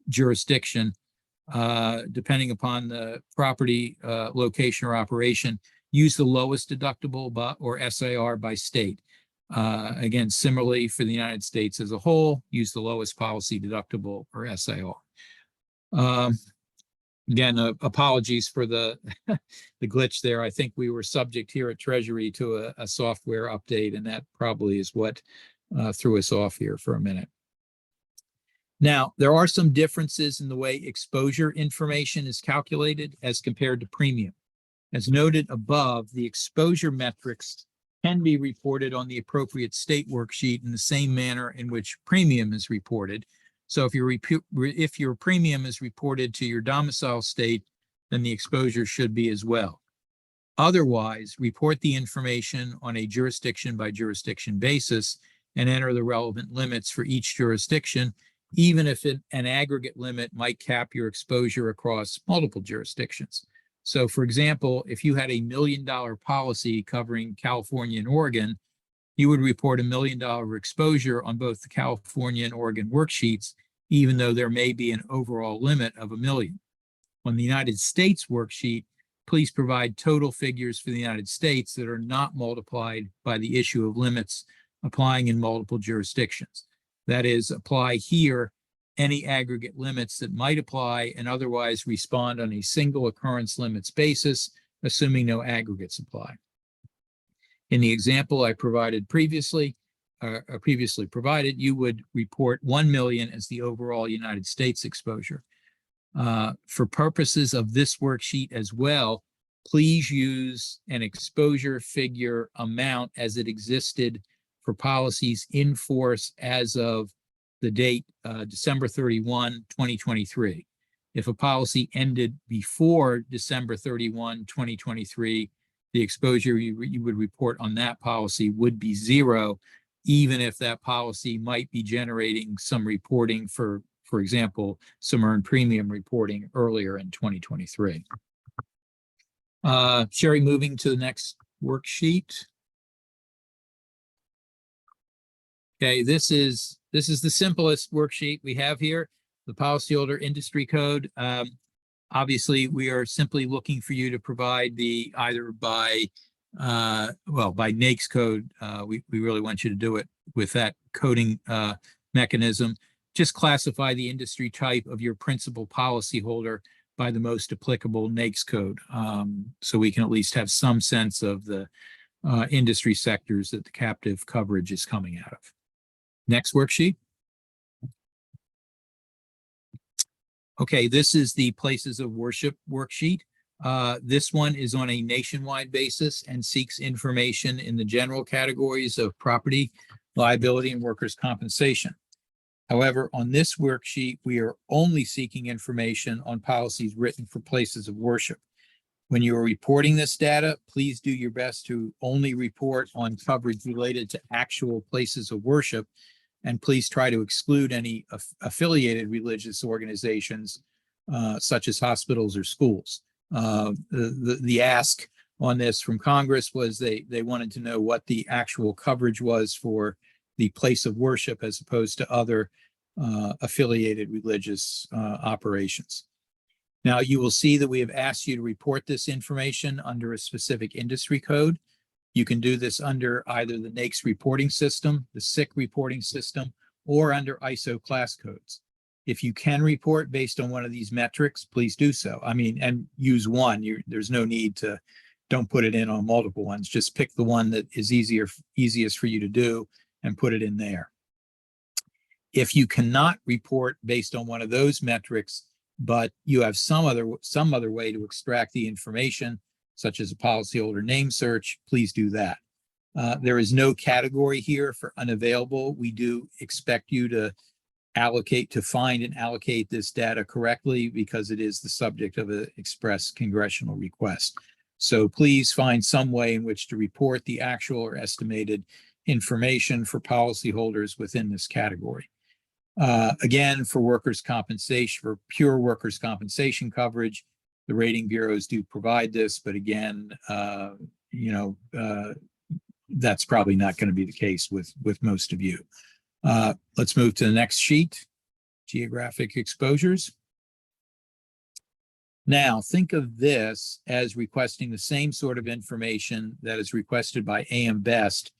jurisdiction, depending upon the property location or operation, use the lowest deductible or SIR by state. Again, similarly for the United States as a whole, use the lowest policy deductible or SIR. Again, apologies for the the glitch there. I think we were subject here at Treasury to a software update, and that probably is what threw us off here for a minute. Now, there are some differences in the way exposure information is calculated as compared to premium. As noted above, the exposure metrics can be reported on the appropriate state worksheet in the same manner in which premium is reported. So if your premium is reported to your domicile state, then the exposure should be as well. Otherwise, report the information on a jurisdiction by jurisdiction basis and enter the relevant limits for each jurisdiction, even if an aggregate limit might cap your exposure across multiple jurisdictions. So for example, if you had $1 million policy covering California and Oregon, you would report $1 million exposure on both the California and Oregon worksheets, even though there may be an overall limit of $1 million. On the United States worksheet, please provide total figures for the United States that are not multiplied by the issue of limits applying in multiple jurisdictions. That is, apply here any aggregate limits that might apply and otherwise respond on a single occurrence limits basis, assuming no aggregates apply. In the example I provided previously provided, you would report 1 million as the overall United States exposure. For purposes of this worksheet as well, please use an exposure figure amount as it existed for policies in force as of the date December 31, 2023. If a policy ended before December 31, 2023, the exposure you would report on that policy would be 0, even if that policy might be generating some reporting for example, some earned premium reporting earlier in 2023. Sherry, moving to the next worksheet. Okay, this is the simplest worksheet we have here, the policyholder industry code. Obviously, we are simply looking for you to provide the either by NAICS code. We really want you to do it with that coding mechanism. Just classify the industry type of your principal policyholder by the most applicable NAICS code, so we can at least have some sense of the industry sectors that the captive coverage is coming out of. Next worksheet. Okay, this is the places of worship worksheet. This one is on a nationwide basis and seeks information in the general categories of property, liability, and workers' compensation. However, on this worksheet, we are only seeking information on policies written for places of worship. When you are reporting this data, please do your best to only report on coverage related to actual places of worship, and please try to exclude any affiliated religious organizations, such as hospitals or schools. The ask on this from Congress was they wanted to know what the actual coverage was for the place of worship as opposed to other affiliated religious operations. Now, you will see that we have asked you to report this information under a specific industry code. You can do this under either the NAICS reporting system, the SIC reporting system, or under ISO class codes. If you can report based on one of these metrics, please do so. I mean, and use one. There's no need to, don't put it in on multiple ones. Just pick the one that is easiest for you to do and put it in there. If you cannot report based on one of those metrics, but you have some other way to extract the information, such as a policyholder name search, please do that. There is no category here for unavailable. We do expect you to find and allocate this data correctly because it is the subject of an express congressional request. So please find some way in which to report the actual or estimated information for policyholders within this category. Again, for workers' compensation, for pure workers' compensation coverage, the rating bureaus do provide this, but again, that's probably not going to be the case with most of you. Let's move to the next sheet, geographic exposures. Now, think of this as requesting the same sort of information that is requested by AM Best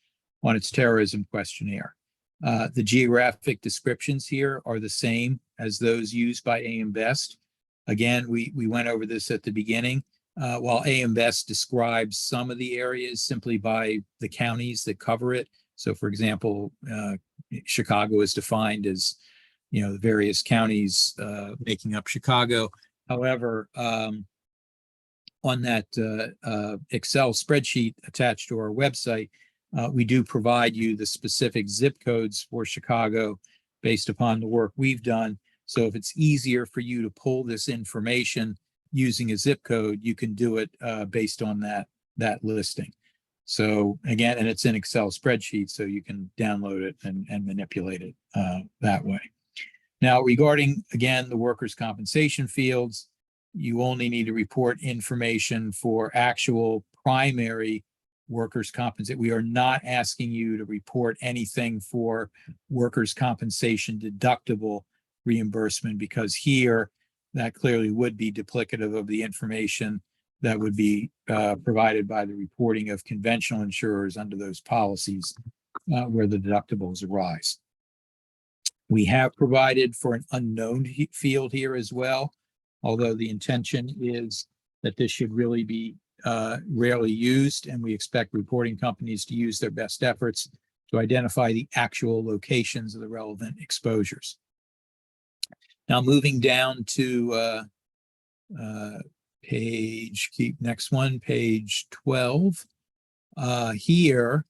on its terrorism questionnaire. The geographic descriptions here are the same as those used by AM Best. Again, we went over this at the beginning. While AM Best describes some of the areas simply by the counties that cover it. So, for example, Chicago is defined as, the various counties making up Chicago. However, on that Excel spreadsheet attached to our website, we do provide you the specific zip codes for Chicago based upon the work we've done. So if it's easier for you to pull this information using a zip code, you can do it based on that listing. So again, and it's an Excel spreadsheet, so you can download it and manipulate it that way. Now, regarding, again, the workers' compensation fields, you only need to report information for actual primary workers' compensation. We are not asking you to report anything for workers' compensation deductible reimbursement, because here that clearly would be duplicative of the information that would be provided by the reporting of conventional insurers under those policies where the deductibles arise. We have provided for an unknown field here as well, although the intention is that this should really be rarely used, and we expect reporting companies to use their best efforts to identify the actual locations of the relevant exposures. Now, moving down to page 12. Here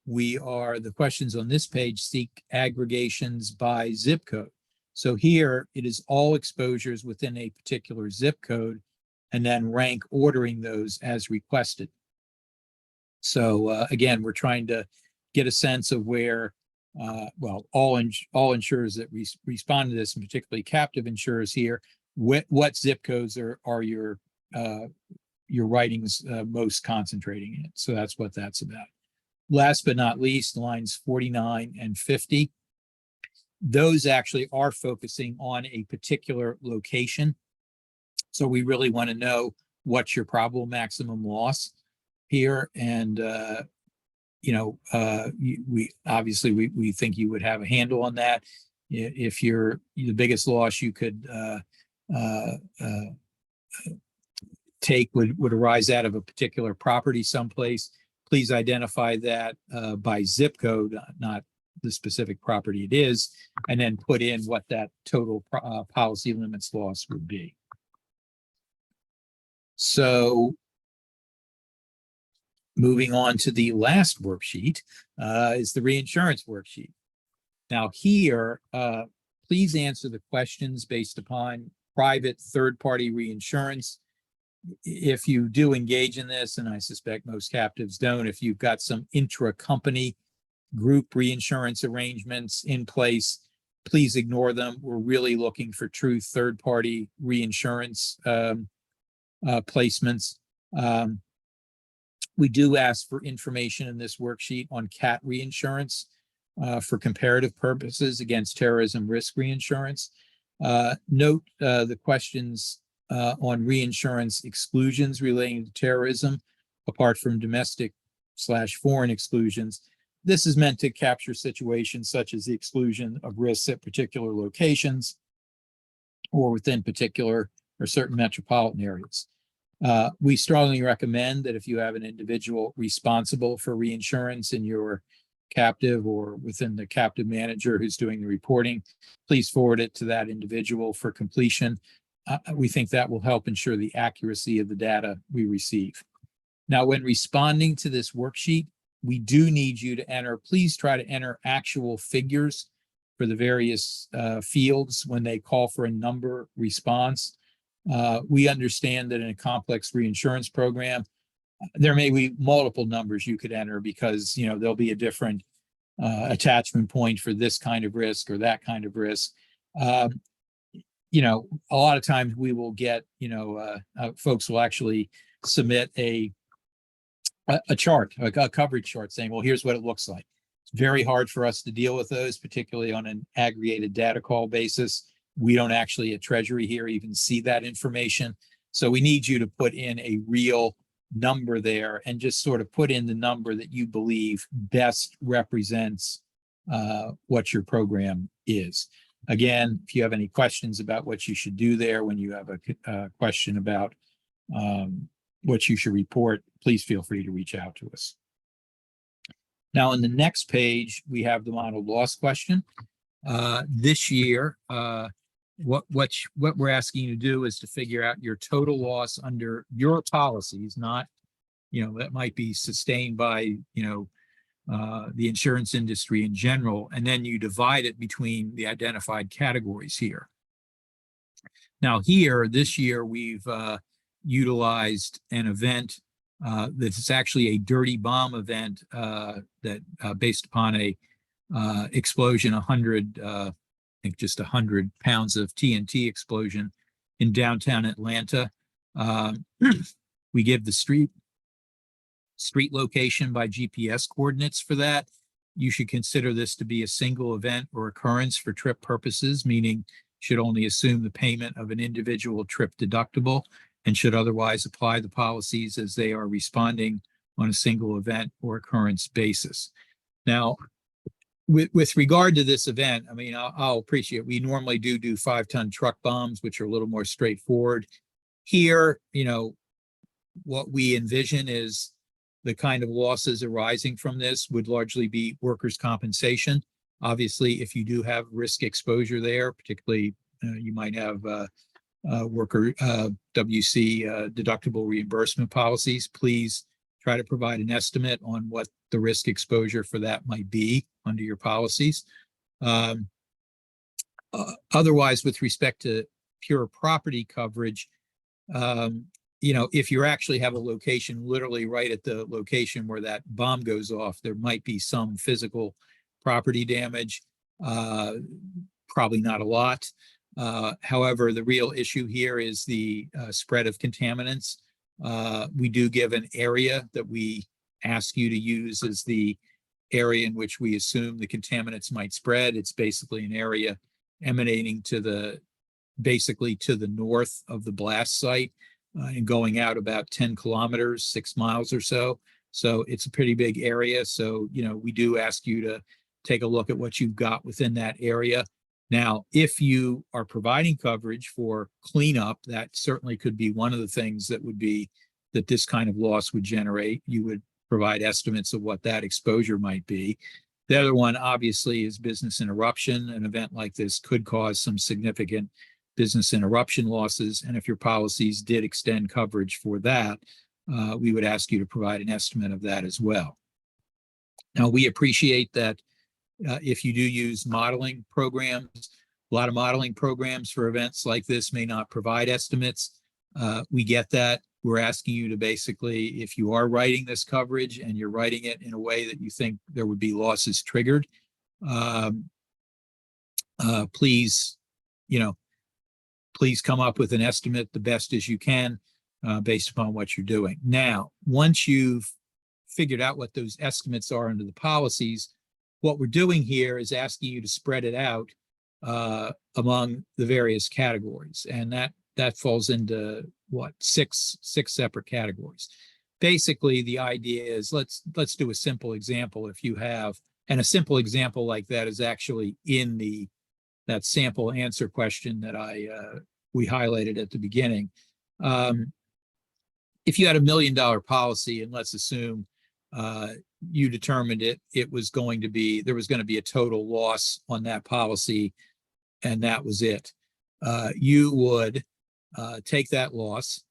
the questions on this page seek aggregations by zip code. So here it is all exposures within a particular zip code, and then rank ordering those as requested. So again, we're trying to get a sense of where, all insurers that respond to this, and particularly captive insurers here, what zip codes are your writings most concentrating in. So that's what that's about. Last but not least, lines 49 and 50. Those actually are focusing on a particular location. So we really want to know what's your probable maximum loss here. And, we think you would have a handle on that. If you're the biggest loss you could take would arise out of a particular property someplace, please identify that by zip code, not the specific property it is, and then put in what that total policy limits loss would be. So moving on to the last worksheet is the reinsurance worksheet. Now here, please answer the questions based upon private third-party reinsurance. If you do engage in this, and I suspect most captives don't, if you've got some intra-company group reinsurance arrangements in place, please ignore them. We're really looking for true third-party reinsurance placements. We do ask for information in this worksheet on cat reinsurance for comparative purposes against terrorism risk reinsurance. Note the questions on reinsurance exclusions relating to terrorism, apart from domestic/foreign exclusions. This is meant to capture situations such as the exclusion of risks at particular locations or within particular or certain metropolitan areas. We strongly recommend that if you have an individual responsible for reinsurance in your captive or within the captive manager who's doing the reporting, please forward it to that individual for completion. We think that will help ensure the accuracy of the data we receive. Now, when responding to this worksheet, we do need you to please try to enter actual figures for the various fields when they call for a number response. We understand that in a complex reinsurance program, there may be multiple numbers you could enter because, there'll be a different attachment point for this kind of risk or that kind of risk. A lot of times we will get, folks will actually submit a chart, a coverage chart saying, well, here's what it looks like. It's very hard for us to deal with those, particularly on an aggregated data call basis. We don't actually at Treasury here even see that information. So we need you to put in a real number there and just sort of put in the number that you believe best represents what your program is. Again, if you have any questions about what you should do there, when you have a question about what you should report, please feel free to reach out to us. Now, on the next page, we have the model loss question. This year, what we're asking you to do is to figure out your total loss under your policies, not, that might be sustained by, the insurance industry in general, and then you divide it between the identified categories here. Now here, this year, we've utilized an event that's actually a dirty bomb event that based upon a explosion, 100 pounds of TNT explosion in downtown Atlanta. We give the street location by GPS coordinates for that. You should consider this to be a single event or occurrence for trip purposes, meaning should only assume the payment of an individual trip deductible and should otherwise apply the policies as they are responding on a single event or occurrence basis. Now, with regard to this event, I'll appreciate, we normally do 5-ton truck bombs, which are a little more straightforward. Here, what we envision is the kind of losses arising from this would largely be workers' compensation. Obviously, if you do have risk exposure there, particularly you might have worker WC deductible reimbursement policies, please try to provide an estimate on what the risk exposure for that might be under your policies. Otherwise, with respect to pure property coverage, if you actually have a location literally right at the location where that bomb goes off, there might be some physical property damage, probably not a lot. However, the real issue here is the spread of contaminants. We do give an area that we ask you to use as the area in which we assume the contaminants might spread. It's basically an area emanating basically to the north of the blast site and going out about 10 kilometers, 6 miles or so. So it's a pretty big area. So, we do ask you to take a look at what you've got within that area. Now, if you are providing coverage for cleanup, that certainly could be one of the things that this kind of loss would generate. You would provide estimates of what that exposure might be. The other one, obviously, is business interruption. An event like this could cause some significant business interruption losses. And if your policies did extend coverage for that, we would ask you to provide an estimate of that as well. Now, we appreciate that if you do use modeling programs, a lot of modeling programs for events like this may not provide estimates. We get that. We're asking you to basically, if you are writing this coverage and you're writing it in a way that you think there would be losses triggered, please, please come up with an estimate the best as you can based upon what you're doing. Now, once you've figured out what those estimates are under the policies, what we're doing here is asking you to spread it out among the various categories. And that falls into what, six separate categories. Basically, the idea is let's do a simple example. If you have, and a simple example like that is actually in that sample answer question that we highlighted at the beginning. If you had $1 million policy, and let's assume you determined there was going to be a total loss on that policy, and that was it. You would take that loss.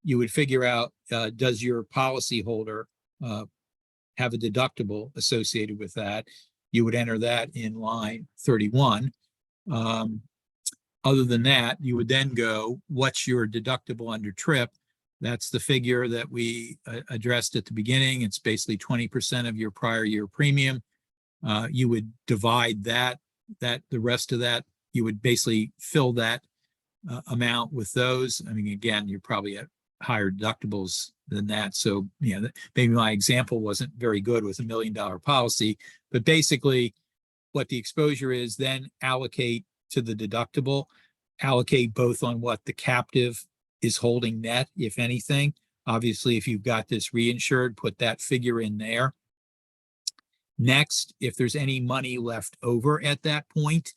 You would figure out, does your policyholder have a deductible associated with that? You would enter that in line 31. Other than that, you would then go, what's your deductible under TRIP? That's the figure that we addressed at the beginning. It's basically 20% of your prior year premium. You would divide the rest of that, you would basically fill that amount with those. I mean, again, you're probably at higher deductibles than that. So, maybe my example wasn't very good with $1 million policy, but basically what the exposure is, then allocate to the deductible, allocate both on what the captive is holding net, if anything. Obviously, if you've got this reinsured, put that figure in there. Next, if there's any money left over at that point,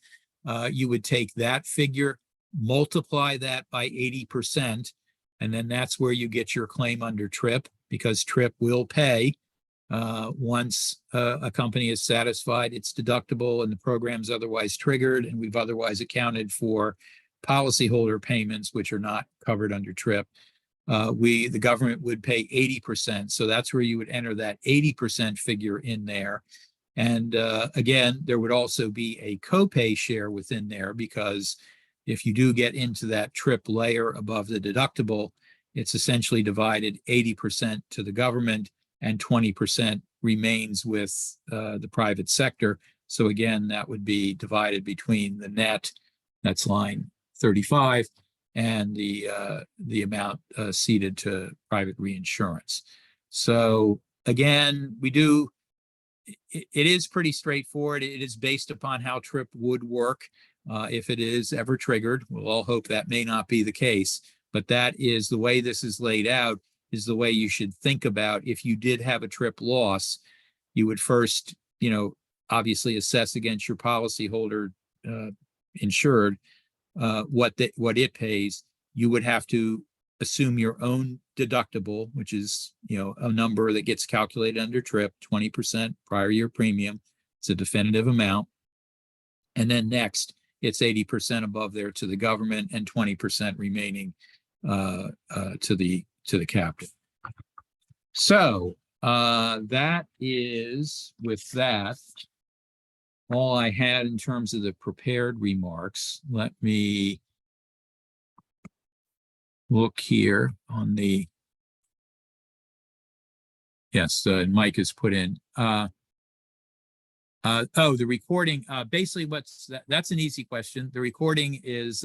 you would take that figure, multiply that by 80%, and then that's where you get your claim under TRIP, because TRIP will pay once a company is satisfied its deductible and the program's otherwise triggered, and we've otherwise accounted for policyholder payments which are not covered under TRIP. The government would pay 80%. So that's where you would enter that 80% figure in there. And again, there would also be a copay share within there, because if you do get into that TRIP layer above the deductible, it's essentially divided 80% to the government and 20% remains with the private sector. So again, that would be divided between the net, that's line 35, and the amount ceded to private reinsurance. So again, it is pretty straightforward. It is based upon how TRIP would work if it is ever triggered. We'll all hope that may not be the case, but that is the way this is laid out, is the way you should think about if you did have a TRIP loss. You would first, obviously assess against your policyholder insured what it pays. You would have to assume your own deductible, which is, a number that gets calculated under TRIP, 20% prior year premium. It's a definitive amount. And then next, it's 80% above there to the government and 20% remaining to the captive. So that is, with that, all I had in terms of the prepared remarks. Let me look here on the, yes, Mike has put in. The recording, basically that's an easy question. The recording is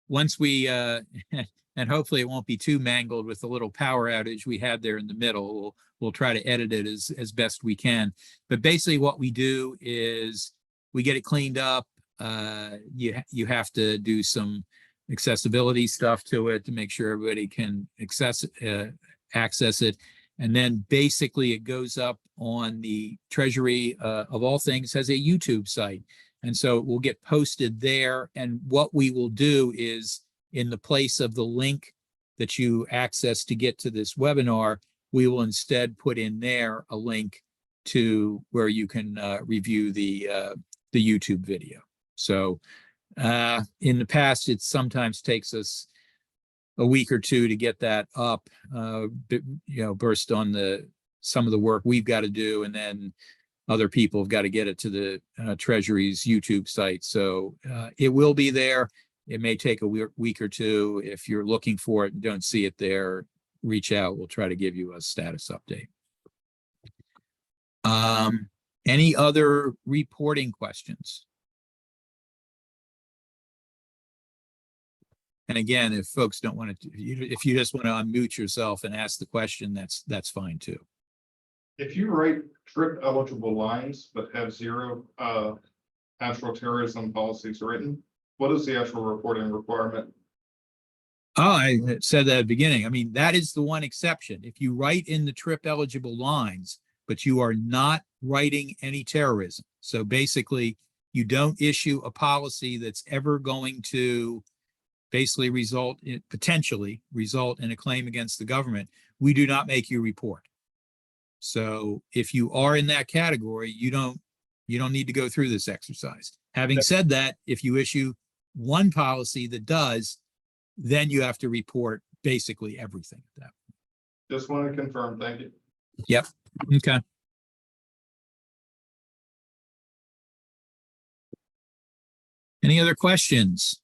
once we, and hopefully it won't be too mangled with the little power outage we had there in the middle. We'll try to edit it as best we can. But basically what we do is we get it cleaned up. You have to do some accessibility stuff to it to make sure everybody can access it. And then basically it goes up on the Treasury, of all things, has a YouTube site. And so it will get posted there. And what we will do is, in the place of the link that you access to get to this webinar, we will instead put in there a link to where you can review the YouTube video. So in the past, it sometimes takes us a week or two to get that up, burst on some of the work we've got to do, and then other people have got to get it to the Treasury's YouTube site. So it will be there. It may take a week or two. If you're looking for it and don't see it there, reach out. We'll try to give you a status update. Any other reporting questions? And again, if folks don't want to, if you just want to unmute yourself and ask the question, that's fine too. If you write trip eligible lines but have zero actual terrorism policies written, what is the actual reporting requirement? Oh, I said that at the beginning. I mean, that is the one exception. If you write in the trip eligible lines, but you are not writing any terrorism. So basically, you don't issue a policy that's ever going to basically potentially result in a claim against the government. We do not make you report. So if you are in that category, you don't need to go through this exercise. Having said that, if you issue one policy that does, then you have to report basically everything at that point. Just want to confirm. Thank you. Yep. Okay. Any other questions?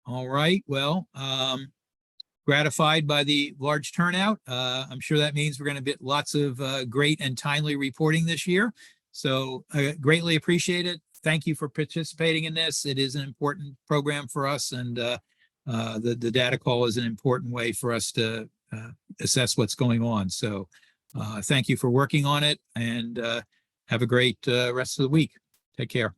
All right. Well, gratified by the large turnout. I'm sure that means we're going to get lots of great and timely reporting this year. So I greatly appreciate it. Thank you for participating in this. It is an important program for us, and the data call is an important way for us to assess what's going on. So thank you for working on it, and have a great rest of the week. Take care.